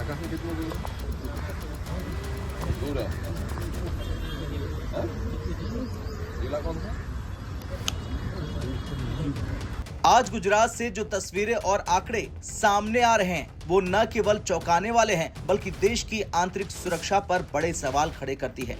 ढाका से कितना दूर है? हैं? जिला कौन सा? आज गुजरात से जो तस्वीरें और आंकड़े सामने आ रहे हैं वो न केवल चौंकाने वाले हैं बल्कि देश की आंतरिक सुरक्षा पर बड़े सवाल खड़े करती है।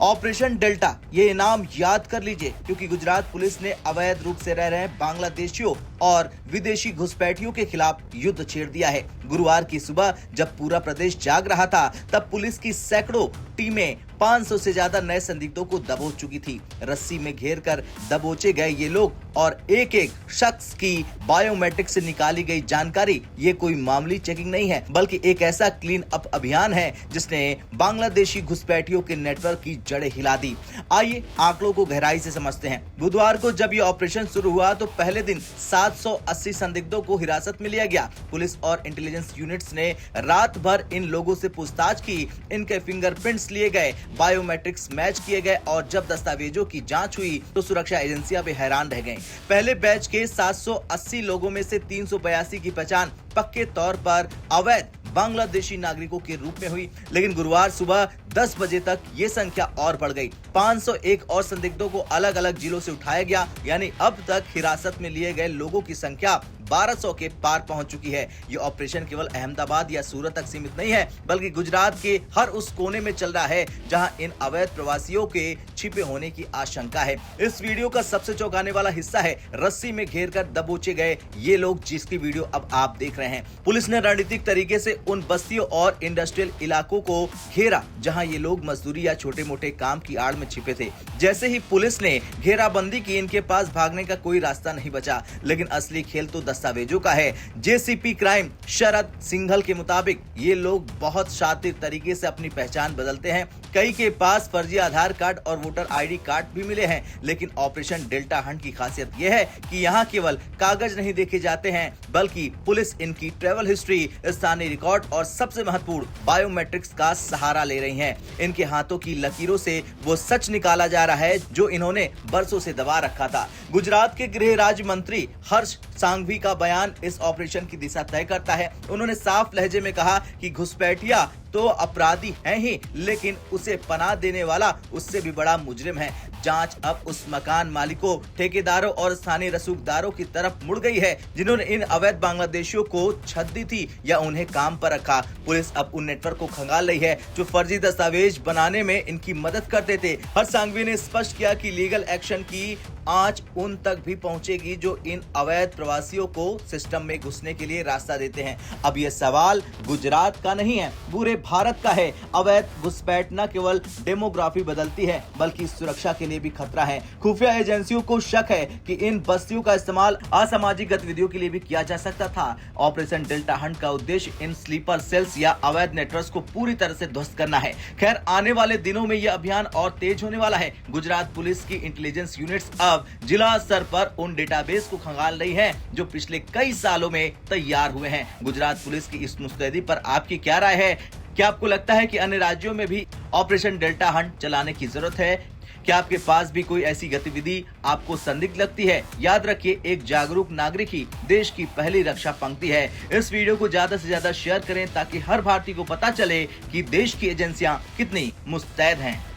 ऑपरेशन डेल्टा ये नाम याद कर लीजिए, क्योंकि गुजरात पुलिस ने अवैध रूप से रह रहे बांग्लादेशियों और विदेशी घुसपैठियों के खिलाफ युद्ध छेड़ दिया है। गुरुवार की सुबह जब पूरा प्रदेश जाग रहा था तब पुलिस की सैकड़ों टीमें 500 से ज्यादा नए संदिग्धों को दबोच चुकी थी। रस्सी में घेर कर दबोचे गए ये लोग और एक एक शख्स की बायोमेट्रिक से निकाली गई जानकारी ये कोई मामूली चेकिंग नहीं है, बल्कि एक ऐसा क्लीन अप अभियान है जिसने बांग्लादेशी घुसपैठियों के नेटवर्क की जड़ें हिला दी। आइए आंकड़ों को गहराई से समझते हैं। बुधवार को जब ये ऑपरेशन शुरू हुआ तो पहले दिन 780 संदिग्धों को हिरासत में लिया गया। पुलिस और इंटेलिजेंस यूनिट्स ने रात भर इन लोगों से पूछताछ की, इनके फिंगरप्रिंट्स लिए गए, बायोमेट्रिक्स मैच किए गए और जब दस्तावेजों की जांच हुई तो सुरक्षा एजेंसियां भी हैरान रह गईं। पहले बैच के 780 लोगों में से 382 की पहचान पक्के तौर पर अवैध बांग्लादेशी नागरिकों के रूप में हुई, लेकिन गुरुवार सुबह 10 बजे तक ये संख्या और बढ़ गई। 501 और संदिग्धों को अलग अलग जिलों से उठाया गया, यानी अब तक हिरासत में लिए गए लोगों की संख्या 1200 के पार पहुंच चुकी है। ये ऑपरेशन केवल अहमदाबाद या सूरत तक सीमित नहीं है, बल्कि गुजरात के हर उस कोने में चल रहा है जहां इन अवैध प्रवासियों के छिपे होने की आशंका है। इस वीडियो का सबसे चौंकाने वाला हिस्सा है रस्सी में घेर कर दबोचे गए ये लोग, जिसकी वीडियो अब आप देख रहे हैं। पुलिस ने रणनीतिक तरीके से उन बस्तियों और इंडस्ट्रियल इलाकों को घेरा जहां ये लोग मजदूरी या छोटे मोटे काम की आड़ में छिपे थे। जैसे ही पुलिस ने घेराबंदी की, इनके पास भागने का कोई रास्ता नहीं बचा। लेकिन असली खेल तो दस्तावेजों का है। जेसीपी क्राइम शरद सिंघल के मुताबिक ये लोग बहुत शातिर तरीके से अपनी पहचान बदलते हैं। कई के पास फर्जी आधार कार्ड और वोटर आईडी कार्ड भी मिले हैं। लेकिन ऑपरेशन डेल्टा हंट की खासियत यह है कि यहाँ केवल कागज नहीं देखे जाते हैं, बल्कि पुलिस इनकी ट्रैवल हिस्ट्री, स्थानीय रिकॉर्ड और सबसे महत्वपूर्ण बायोमेट्रिक्स का सहारा ले रही है। इनके हाथों की लकीरों से वो सच निकाला जा रहा है जो इन्होंने बरसों से दबा रखा था। गुजरात के गृह राज्य मंत्री हर्ष सांघवी का बयान इस ऑपरेशन की दिशा तय करता है। उन्होंने साफ लहजे में कहा कि घुसपैठिया तो अपराधी हैं ही, लेकिन उसे पनाह देने वाला उससे भी बड़ा मुजरिम है। जांच अब उस मकान मालिकों, ठेकेदारों और स्थानीय रसूखदारों की तरफ मुड़ गई है जिन्होंने इन अवैध बांग्लादेशियों को छत दी थी या उन्हें काम पर रखा। पुलिस अब उन नेटवर्क को खंगाल रही है जो फर्जी दस्तावेज बनाने में इनकी मदद करते थे। हर्ष सांघवी ने स्पष्ट किया कि लीगल एक्शन की आंच उन तक भी पहुंचेगी जो इन अवैध प्रवासियों को सिस्टम में घुसने के लिए रास्ता देते हैं। अब यह सवाल गुजरात का नहीं है, पूरे भारत का है। अवैध घुसपैठ न केवल डेमोग्राफी बदलती है बल्कि सुरक्षा के लिए भी खतरा है। खुफिया एजेंसियों को शक है कि इन बस्तियों का इस्तेमाल असामाजिक गतिविधियों के लिए भी किया जा सकता था। ऑपरेशन डेल्टा हंट का उद्देश्य इन स्लीपर सेल्स या अवैध नेटवर्क्स को पूरी तरह से ध्वस्त करना है। खैर, आने वाले दिनों में यह अभियान और तेज होने वाला है। गुजरात पुलिस की इंटेलिजेंस यूनिट्स अब जिला स्तर पर उन डेटाबेस को खंगाल रही है जो पिछले कई सालों में तैयार हुए हैं। गुजरात पुलिस की इस मुस्तैदी पर आपकी क्या राय है? क्या आपको लगता है कि अन्य राज्यों में भी ऑपरेशन डेल्टा हंट चलाने की जरूरत है? क्या आपके पास भी कोई ऐसी गतिविधि आपको संदिग्ध लगती है? याद रखिए, एक जागरूक नागरिक ही देश की पहली रक्षा पंक्ति है। इस वीडियो को ज्यादा से ज्यादा शेयर करें ताकि हर भारतीय को पता चले कि देश की एजेंसियां कितनी मुस्तैद हैं।